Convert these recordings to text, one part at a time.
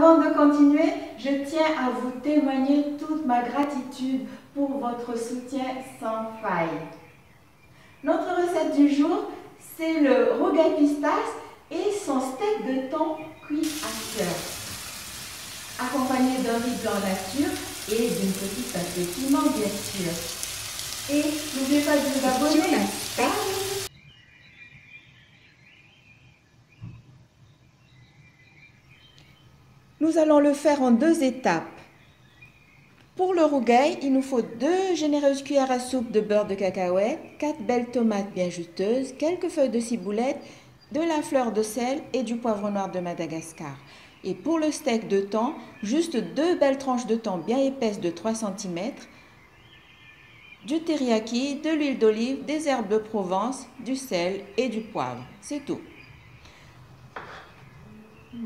Avant de continuer, je tiens à vous témoigner toute ma gratitude pour votre soutien sans faille. Notre recette du jour, c'est le rougail pistache et son steak de thon cuit à cœur, accompagné d'un riz blanc nature et d'une petite tasse de piment, bien sûr. Et n'oubliez pas de vous abonner. Nous allons le faire en 2 étapes. Pour le rougail, il nous faut 2 généreuses cuillères à soupe de beurre de cacahuète, 4 belles tomates bien juteuses, quelques feuilles de ciboulette, de la fleur de sel et du poivre noir de Madagascar. Et pour le steak de thon, juste 2 belles tranches de thon bien épaisses de 3 cm, du teriyaki, de l'huile d'olive, des herbes de Provence, du sel et du poivre. C'est tout.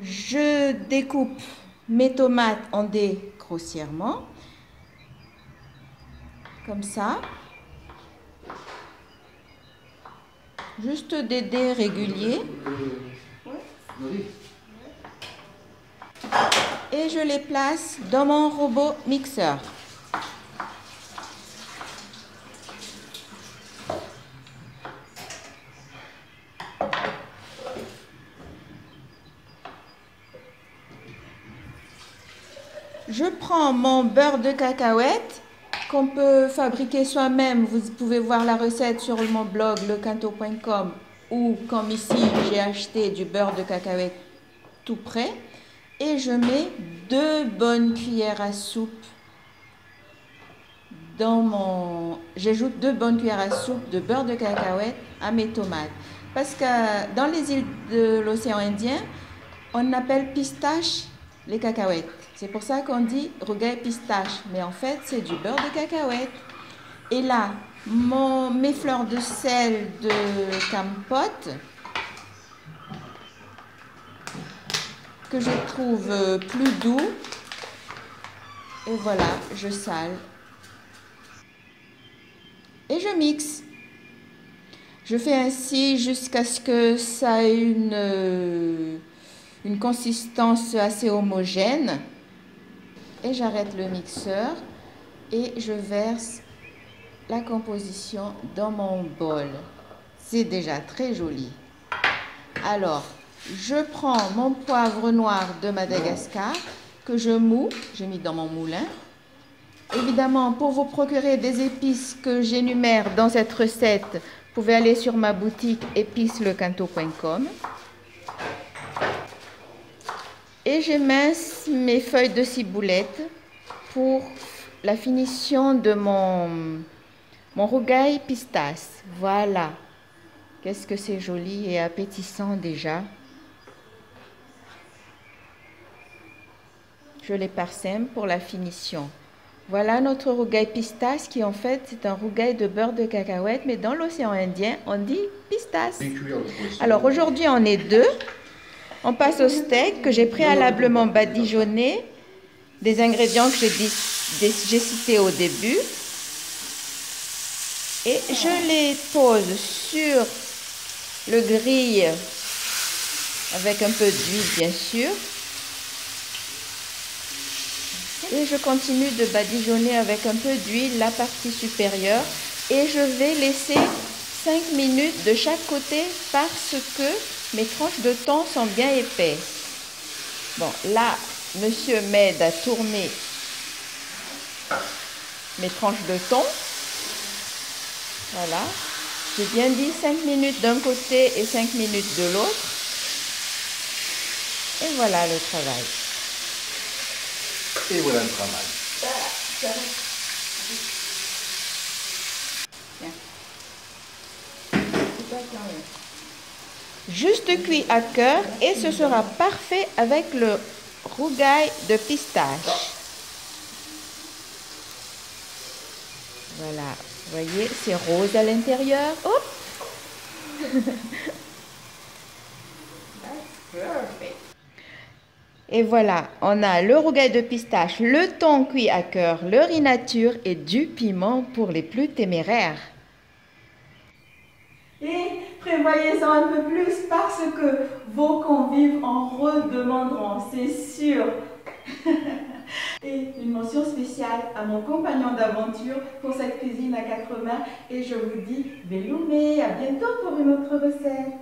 Je découpe mes tomates en dés grossièrement, comme ça. Juste des dés réguliers. Et je les place dans mon robot mixeur. Je prends mon beurre de cacahuète qu'on peut fabriquer soi-même. Vous pouvez voir la recette sur mon blog lecanto.com ou comme ici j'ai acheté du beurre de cacahuète tout prêt. Et je mets 2 bonnes cuillères à soupe J'ajoute 2 bonnes cuillères à soupe de beurre de cacahuète à mes tomates. Parce que dans les îles de l'océan Indien, on appelle pistache les cacahuètes. C'est pour ça qu'on dit rougail pistache. Mais en fait, c'est du beurre de cacahuète. Et là, mes fleurs de sel de campote, que je trouve plus doux. Et voilà, je sale. Et je mixe. Je fais ainsi jusqu'à ce que ça ait une consistance assez homogène. Et j'arrête le mixeur et je verse la composition dans mon bol. C'est déjà très joli. Alors, je prends mon poivre noir de Madagascar que je moue, j'ai mis dans mon moulin. Évidemment, pour vous procurer des épices que j'énumère dans cette recette, vous pouvez aller sur ma boutique épices-lecanto.com. Et j'émince mes feuilles de ciboulette pour la finition de mon rougail pistache. Voilà. Qu'est-ce que c'est joli et appétissant déjà. Je les parsème pour la finition. Voilà notre rougail pistache qui en fait c'est un rougail de beurre de cacahuète, mais dans l'océan Indien on dit pistache. Alors aujourd'hui on est 2. On passe au steak que j'ai préalablement badigeonné, des ingrédients que j'ai cités au début. Et je les pose sur le grill avec un peu d'huile bien sûr. Et je continue de badigeonner avec un peu d'huile la partie supérieure. Et je vais laisser 5 minutes de chaque côté parce que mes tranches de thon sont bien épaisses. Bon, là, monsieur m'aide à tourner mes tranches de thon. Voilà. J'ai bien dit 5 minutes d'un côté et 5 minutes de l'autre. Et voilà le travail. Et voilà le travail. Juste cuit à cœur et ce sera parfait avec le rougail de pistache. Voilà, vous voyez, c'est rose à l'intérieur. Hop. Et voilà, on a le rougail de pistache, le thon cuit à cœur, le riz nature et du piment pour les plus téméraires. Et prévoyez-en un peu plus parce que vos convives en redemanderont, c'est sûr. Et une mention spéciale à mon compagnon d'aventure pour cette cuisine à 4 mains. Et je vous dis, Veloumé, à bientôt pour une autre recette.